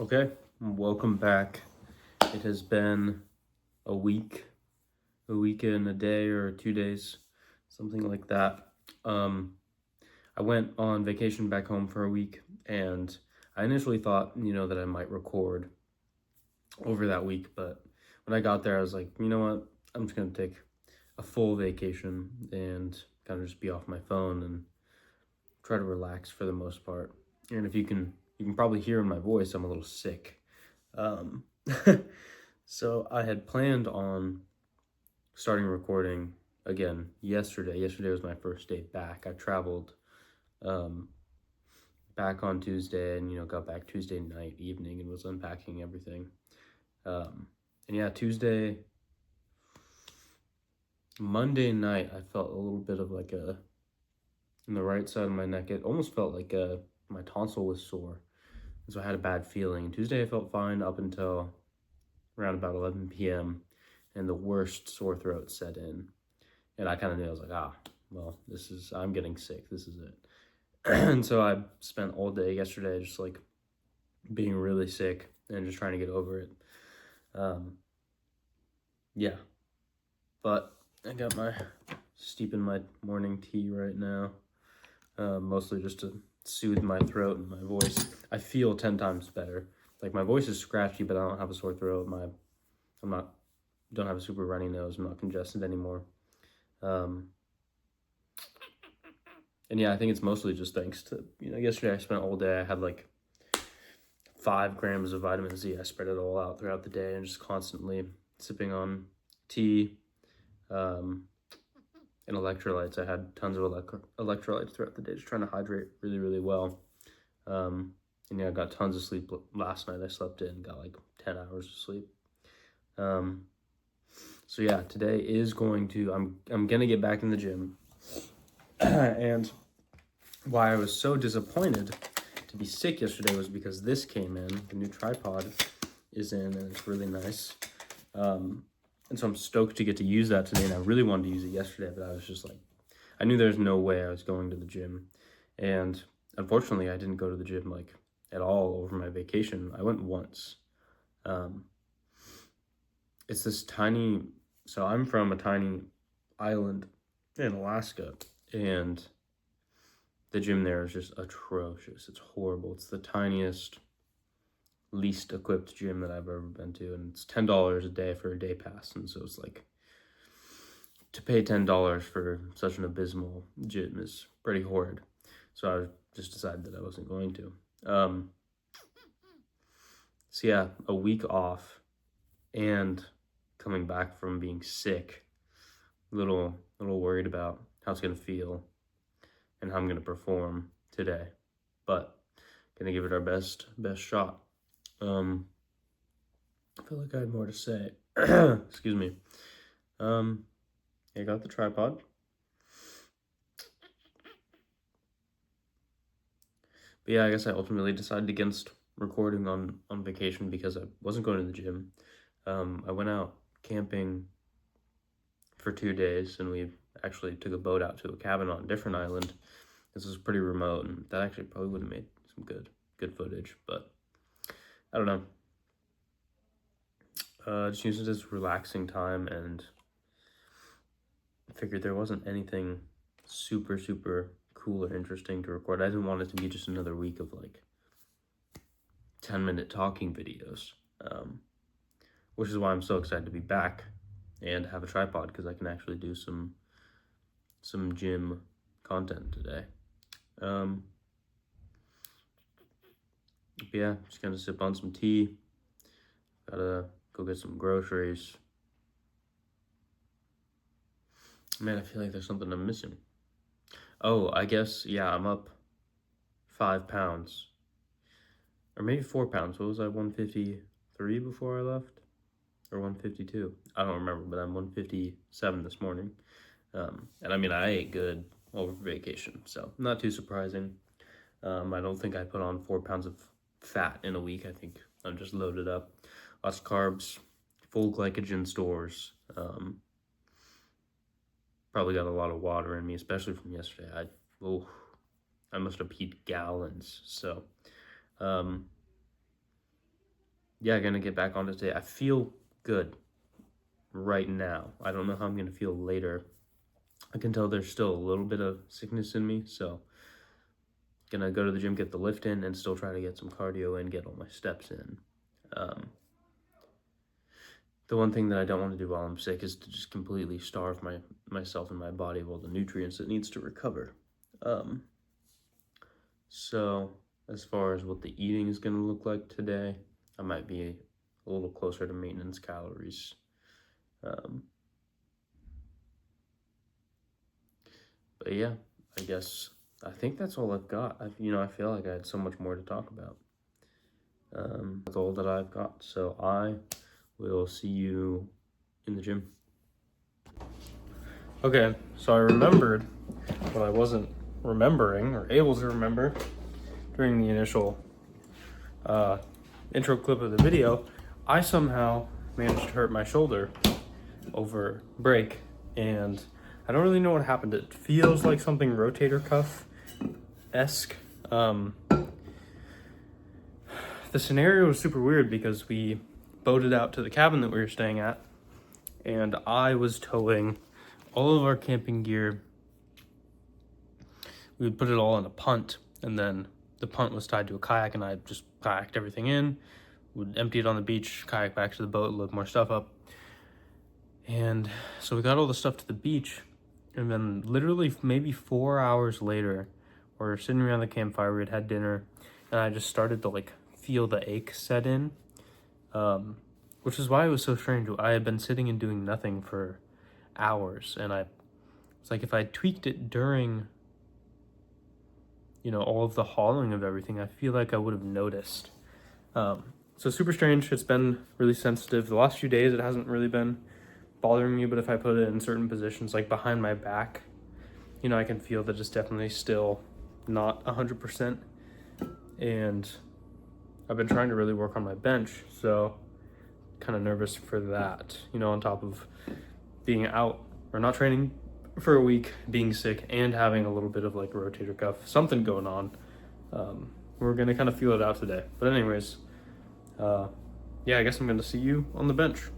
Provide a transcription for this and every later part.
Okay, welcome back. It has been a week, and a day or 2 days, something like that. Um, I went on vacation back home for a week, and I initially thought, that I might record over that week, but when I got there, I was like, you know what? I'm just gonna take a full vacation and kind of just be off my phone and try to relax for the most part. And if you can probably hear in my voice, I'm a little sick. Um, so I had planned on starting recording again yesterday. Yesterday was my first day back. I traveled um, back on Tuesday and, got back Tuesday night, evening, and was unpacking everything. Um, and yeah, Monday night, I felt a little bit of like in the right side of my neck. It almost felt like my tonsil was sore. And so I had a bad feeling. Tuesday, I felt fine up until around about 11 p.m. and the worst sore throat set in. And I kind of knew, I was like, well, I'm getting sick. This is it. And so I spent all day yesterday just like being really sick and just trying to get over it. Um, yeah, but I got steeping my morning tea right now, mostly just to soothe my throat and my voice. I feel 10 times better. Like my voice is scratchy, but I don't have a sore throat. Don't have a super runny nose. I'm not congested anymore. Um, and yeah, I think it's mostly just thanks to, yesterday I spent all day. I had like 5 grams of vitamin Z. I spread it all out throughout the day and just constantly sipping on tea and electrolytes. I had tons of electrolytes throughout the day, just trying to hydrate really, really well. And yeah, I got tons of sleep last night. I slept in, got like 10 hours of sleep. So yeah, today is I'm gonna get back in the gym. And why I was so disappointed to be sick yesterday was because this came in. The new tripod is in, and it's really nice. And so I'm stoked to get to use that today, and I really wanted to use it yesterday, but I was just like, I knew there's no way I was going to the gym. And unfortunately, I didn't go to the gym like at all over my vacation. I went once. It's this tiny, so I'm from a tiny island in Alaska, and the gym there is just atrocious. It's horrible. It's the tiniest, least equipped gym that I've ever been to, and it's $10 a day for a day pass. And so it's like, to pay $10 for such an abysmal gym is pretty horrid. So I just decided that I wasn't going to. So yeah, a week off and coming back from being sick, little worried about how it's gonna feel and how I'm gonna perform today, but gonna give it our best shot. I feel like I had more to say. Excuse me. I got the tripod. But yeah, I guess I ultimately decided against recording on vacation because I wasn't going to the gym. I went out camping for 2 days, and we actually took a boat out to a cabin on a different island. This was pretty remote, and that actually probably would have made some good footage, but I don't know. Just used it as relaxing time, and figured there wasn't anything super cool or interesting to record. I didn't want it to be just another week of like 10-minute talking videos, which is why I'm so excited to be back and have a tripod, because I can actually do some gym content today. Yeah, just gonna sip on some tea. Gotta go get some groceries. Man, I feel like there's something I'm missing. Oh, I guess, yeah, I'm up 5 pounds. Or maybe 4 pounds. What was I, 153 before I left? Or 152? I don't remember, but I'm 157 this morning. And I mean, I ate good over vacation, so not too surprising. I don't think I put on 4 pounds of fat in a week. I think I'm just loaded up. Lots of carbs, full glycogen stores. Probably got a lot of water in me, especially from yesterday. I must have peed gallons. So, yeah, gonna get back on it today. I feel good right now. I don't know how I'm gonna feel later. I can tell there's still a little bit of sickness in me, so gonna go to the gym, get the lift in, and still try to get some cardio in, get all my steps in. The one thing that I don't want to do while I'm sick is to just completely starve myself and my body of all the nutrients it needs to recover. So as far as what the eating is going to look like today, I might be a little closer to maintenance calories. But yeah, I think that's all I've got. I feel like I had so much more to talk about. That's all that I've got. So I will see you in the gym. Okay, so I remembered what I wasn't remembering or able to remember during the initial intro clip of the video. I somehow managed to hurt my shoulder over break, and I don't really know what happened. It feels like something rotator cuff-esque. The scenario was super weird because we boated out to the cabin that we were staying at, and I was towing all of our camping gear. We would put it all in a punt, and then the punt was tied to a kayak, and I just kayaked everything in, would empty it on the beach, kayak back to the boat, load more stuff up. And so we got all the stuff to the beach, and then literally maybe 4 hours later, we're sitting around the campfire, we had dinner, and I just started to feel the ache set in, which is why it was so strange. I had been sitting and doing nothing for hours, and it's like if I tweaked it during all of the hauling of everything, I feel like I would have noticed. So super strange. It's been really sensitive. The last few days, it hasn't really been bothering me, but if I put it in certain positions, like behind my back, I can feel that it's definitely still not 100%. And I've been trying to really work on my bench, so kind of nervous for that, on top of being out or not training for a week, being sick, and having a little bit of rotator cuff, something going on. We're gonna kind of feel it out today. But anyways, yeah, I guess I'm gonna see you on the bench.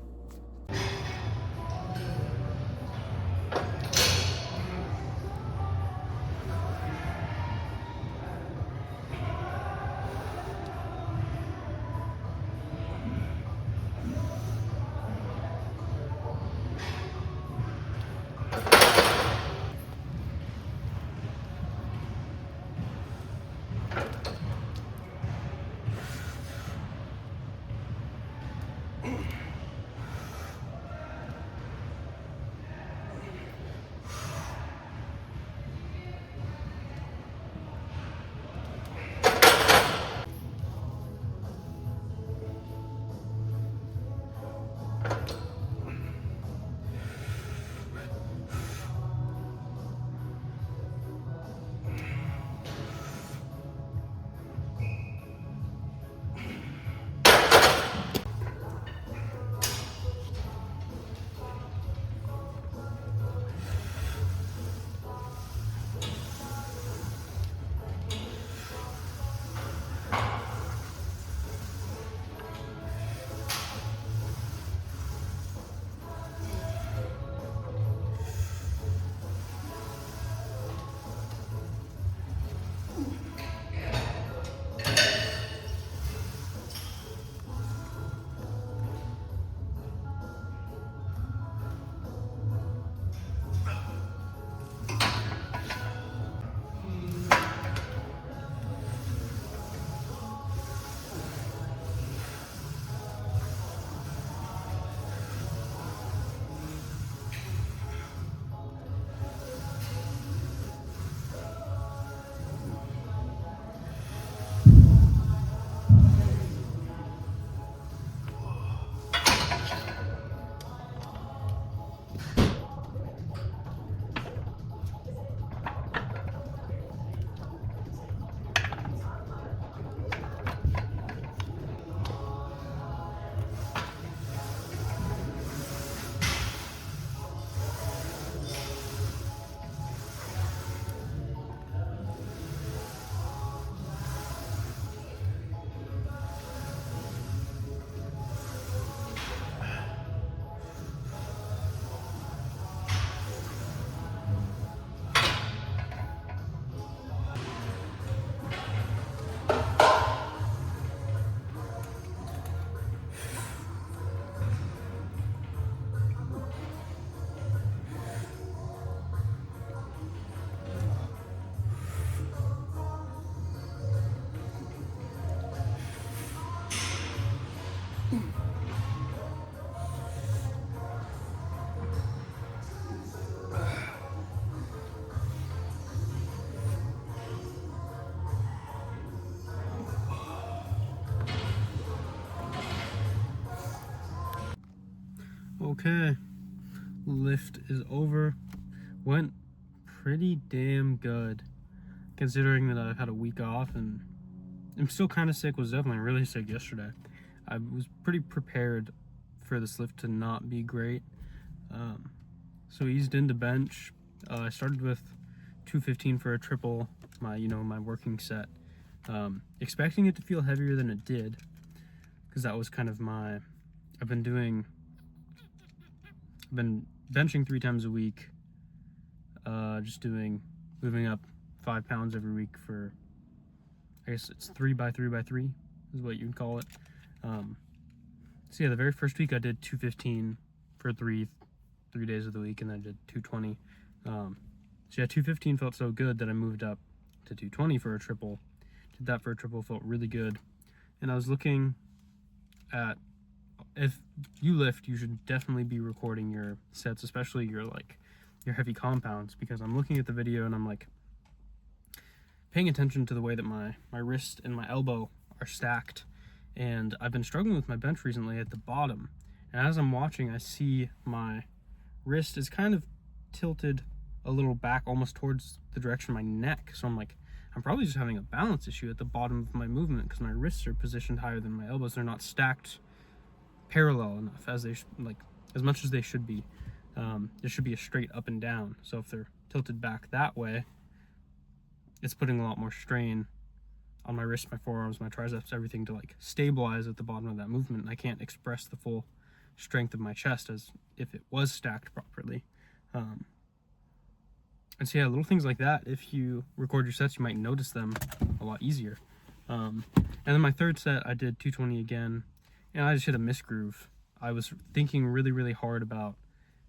Okay, lift is over. Went pretty damn good, considering that I've had a week off and I'm still kind of sick. Was definitely really sick yesterday. I was pretty prepared for this lift to not be great. So eased into bench. I started with 215 for a triple, my working set. Expecting it to feel heavier than it did, because that was kind of I've been benching 3 times a week, just moving up 5 pounds every week for, I guess it's 3 by 3 by 3 is what you'd call it. So yeah, the very first week I did 215 for three days of the week, and then I did 220. So yeah, 215 felt so good that I moved up to 220 for a triple. Did that for a triple, felt really good. And I was looking at, if you lift, you should definitely be recording your sets, especially your heavy compounds, because I'm looking at the video and I'm like paying attention to the way that my wrist and my elbow are stacked. And I've been struggling with my bench recently at the bottom. And as I'm watching, I see my wrist is kind of tilted a little back, almost towards the direction of my neck. So I'm like, I'm probably just having a balance issue at the bottom of my movement, because my wrists are positioned higher than my elbows. They're not stacked parallel enough as much as they should be. There should be a straight up and down. So if they're tilted back that way, it's putting a lot more strain on my wrists, my forearms, my triceps, everything to stabilize at the bottom of that movement. And I can't express the full strength of my chest as if it was stacked properly. And so yeah, little things like that, if you record your sets, you might notice them a lot easier. And then my third set, I did 220 again, and I just hit a misgroove. I was thinking really, really hard about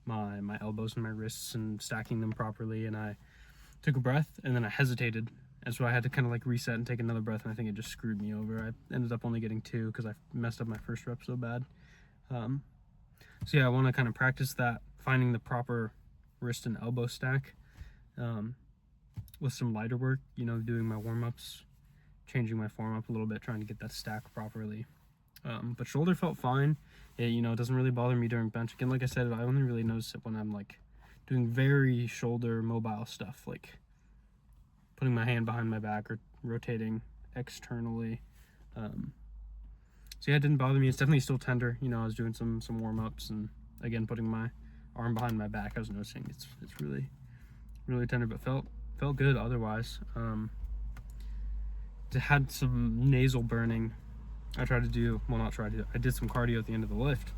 my elbows and my wrists and stacking them properly, and I took a breath, and then I hesitated, and so I had to kind of reset and take another breath, and I think it just screwed me over. I ended up only getting 2 because I messed up my first rep so bad. So yeah, I want to kind of practice that, finding the proper wrist and elbow stack with some lighter work, doing my warm-ups, changing my form up a little bit, trying to get that stack properly. But shoulder felt fine. It doesn't really bother me during bench. Again, like I said, I only really notice it when I'm doing very shoulder mobile stuff, like putting my hand behind my back or rotating externally. So yeah, it didn't bother me. It's definitely still tender. I was doing some warm-ups, and again, putting my arm behind my back, I was noticing it's really, really tender, but felt good otherwise. Had some nasal burning. I did some cardio at the end of the lift,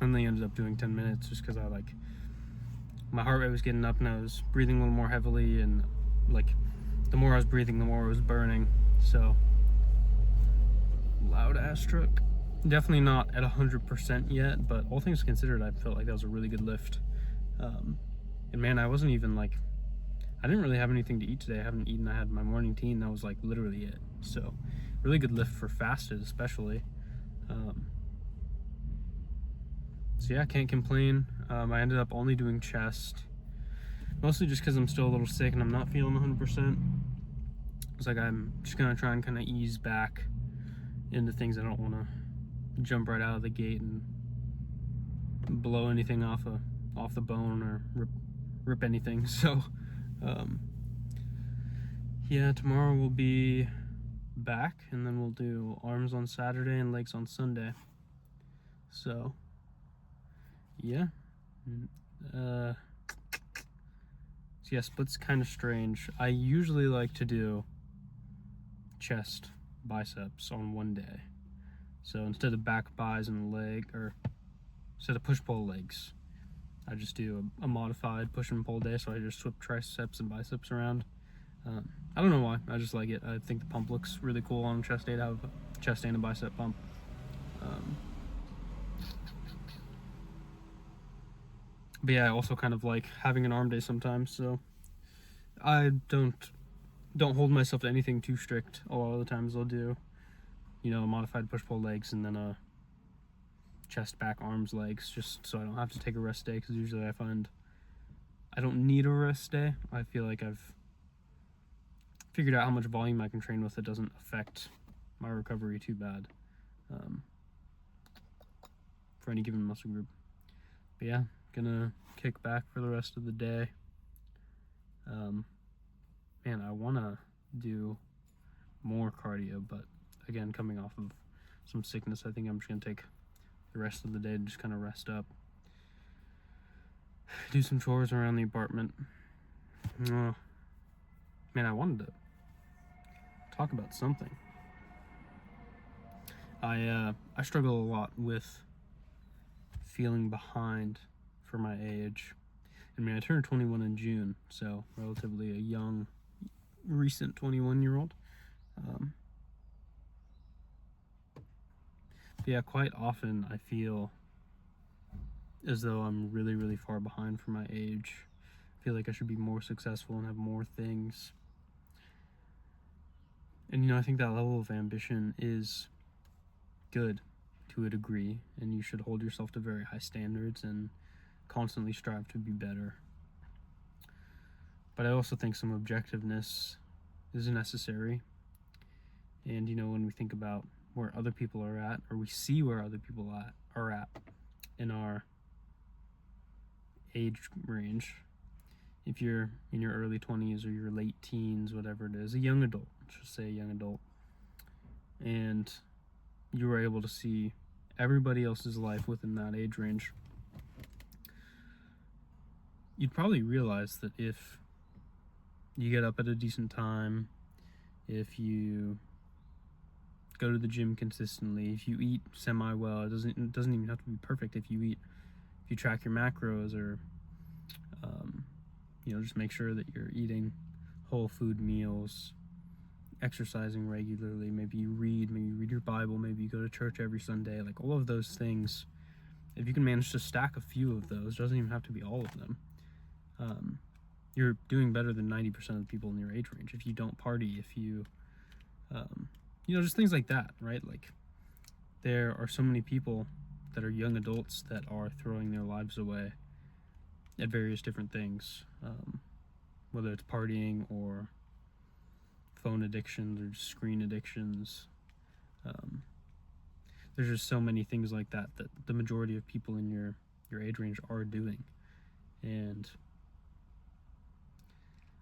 and they ended up doing 10 minutes just because my heart rate was getting up and I was breathing a little more heavily, and the more I was breathing, the more it was burning. So loud ass truck. Definitely not at 100% yet, but all things considered, I felt like that was a really good lift. And man, I wasn't even I didn't really have anything to eat today. I haven't eaten. I had my morning tea, and that was literally it. So really good lift for fasted, especially. So yeah, can't complain. I ended up only doing chest, mostly just because I'm still a little sick and I'm not feeling 100%. It's I'm just gonna try and kind of ease back into things. I don't want to jump right out of the gate and blow anything off the bone or rip anything. So yeah, tomorrow we'll be back, and then we'll do arms on Saturday and legs on Sunday. So yeah. So yeah, split's kind of strange. I usually like to do chest, biceps on one day. So instead of back, bis, and leg, or instead of push-pull legs, I just do a modified push and pull day. So I just swap triceps and biceps around. I don't know why. I just like it. I think the pump looks really cool on chest day to have a chest and a bicep pump. But yeah, I also kind of like having an arm day sometimes. So I don't hold myself to anything too strict. A lot of the times I'll do, a modified push-pull legs, and then a chest, back, arms, legs, just so I don't have to take a rest day, because usually I find I don't need a rest day. I feel like I've figured out how much volume I can train with that doesn't affect my recovery too bad for any given muscle group. But yeah, gonna kick back for the rest of the day. Man, I want to do more cardio, but again, coming off of some sickness, I think I'm just gonna take the rest of the day to just kind of rest up, do some chores around the apartment. Man, I wanted to talk about something. I struggle a lot with feeling behind for my age. I mean, I turned 21 in June, so relatively a young, recent 21-year-old. But yeah, quite often I feel as though I'm really, really far behind for my age. I feel like I should be more successful and have more things. And I think that level of ambition is good to a degree, and you should hold yourself to very high standards and constantly strive to be better. But I also think some objectiveness is necessary. And when we think about where other people are at, or we see where other people are at in our age range, if you're in your early 20s or your late teens, whatever it is, a young adult, let's just say a young adult, and you were able to see everybody else's life within that age range, you'd probably realize that if you get up at a decent time, if you go to the gym consistently, if you eat semi-well, it doesn't even have to be perfect. If you track your macros, or just make sure that you're eating whole food meals, exercising regularly, maybe you read your Bible, maybe you go to church every Sunday, like all of those things, if you can manage to stack a few of those, doesn't even have to be all of them, you're doing better than 90% of the people in your age range. If you don't party, if you just things like that, right? Like, there are so many people that are young adults that are throwing their lives away at various different things, whether it's partying or phone addictions or just screen addictions. There's just so many things like that the majority of people in your age range are doing. And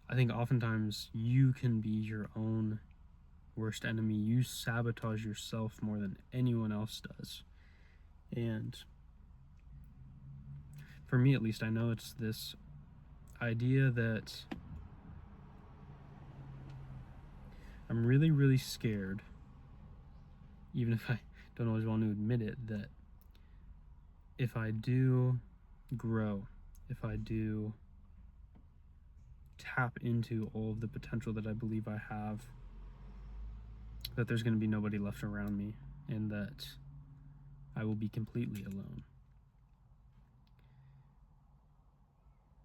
I think oftentimes you can be your own worst enemy. You sabotage yourself more than anyone else does. And for me, at least, I know it's this idea that I'm really, really scared, even if I don't always want to admit it, that if I do grow, if I do tap into all of the potential that I believe I have, that there's going to be nobody left around me, and that I will be completely alone.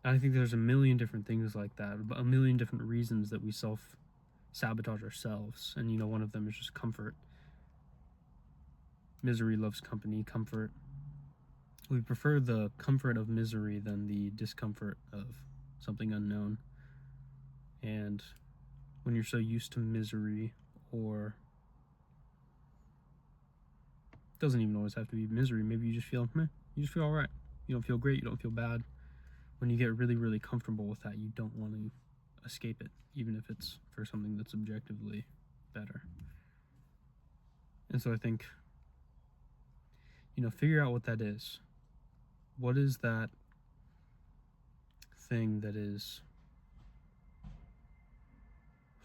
I think there's a million different things like that, a million different reasons that we self-sabotage ourselves, and one of them is just comfort. Misery loves company. Comfort. We prefer the comfort of misery than the discomfort of something unknown. And when you're so used to misery, or it doesn't even always have to be misery, maybe you just feel all right. You don't feel great, you don't feel bad. When you get really, really comfortable with that, you don't want to escape it, even if it's for something that's objectively better. And so I think, figure out what that is. What is that thing that is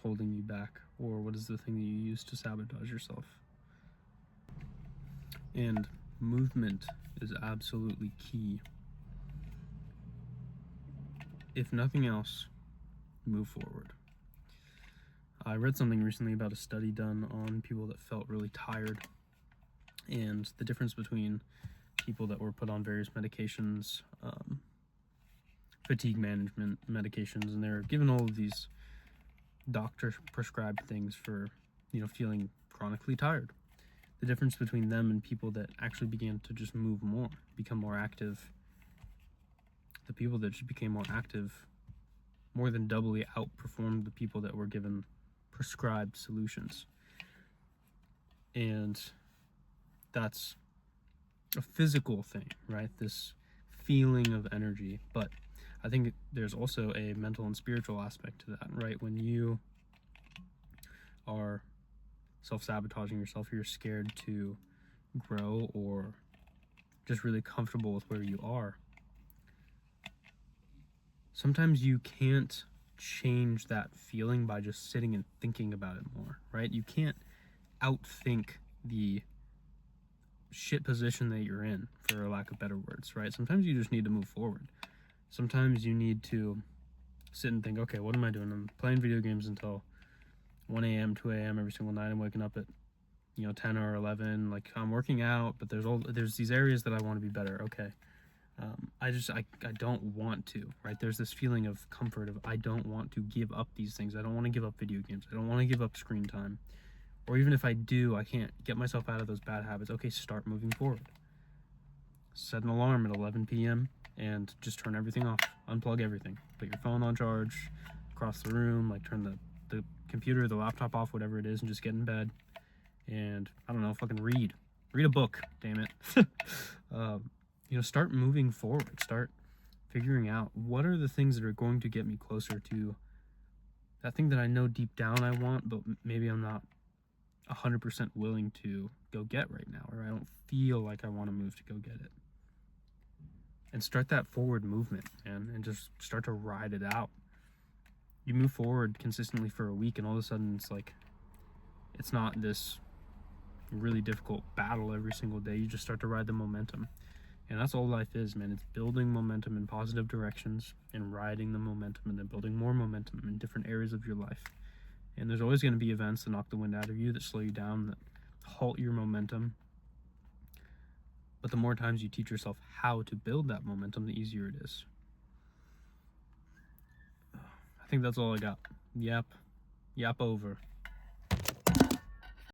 holding you back? Or what is the thing that you use to sabotage yourself? And movement is absolutely key. If nothing else, move forward. I read something recently about a study done on people that felt really tired, and the difference between people that were put on various medications, fatigue management medications, and they're given all of these doctor prescribed things for, feeling chronically tired. The difference between them and people that actually began to just move more, become more active, the people that just became more active more than doubly outperformed the people that were given prescribed solutions. And that's a physical thing, right? This feeling of energy. But I think there's also a mental and spiritual aspect to that, right? When you are self-sabotaging yourself, you're scared to grow or just really comfortable with where you are. Sometimes you can't change that feeling by just sitting and thinking about it more, right? You can't outthink the shit position that you're in, for lack of better words, right? Sometimes you just need to move forward. Sometimes you need to sit and think, okay, what am I doing? I'm playing video games until 1 a.m., 2 a.m. every single night. I'm waking up at 10 or 11. Like, I'm working out, but there's these areas that I want to be better. Okay. I don't want to, right? There's this feeling of comfort of I don't want to give up these things. I don't want to give up video games. I don't want to give up screen time. Or even if I do, I can't get myself out of those bad habits. Okay, start moving forward. Set an alarm at 11 p.m. and just turn everything off. Unplug everything. Put your phone on charge, across the room, like turn the computer, the laptop off, whatever it is, and just get in bed. And, I don't know, fucking read. Read a book, damn it. Start moving forward. Start figuring out what are the things that are going to get me closer to that thing that I know deep down I want, but maybe I'm not 100% willing to go get right now, or I don't feel like I want to move to go get it. And start that forward movement, man, and just start to ride it out. You move forward consistently for a week, and all of a sudden it's like, it's not this really difficult battle every single day. You just start to ride the momentum. And that's all life is, man. It's building momentum in positive directions and riding the momentum and then building more momentum in different areas of your life. And there's always going to be events that knock the wind out of you, that slow you down, that halt your momentum. But the more times you teach yourself how to build that momentum, the easier it is. I think that's all I got. Yap over.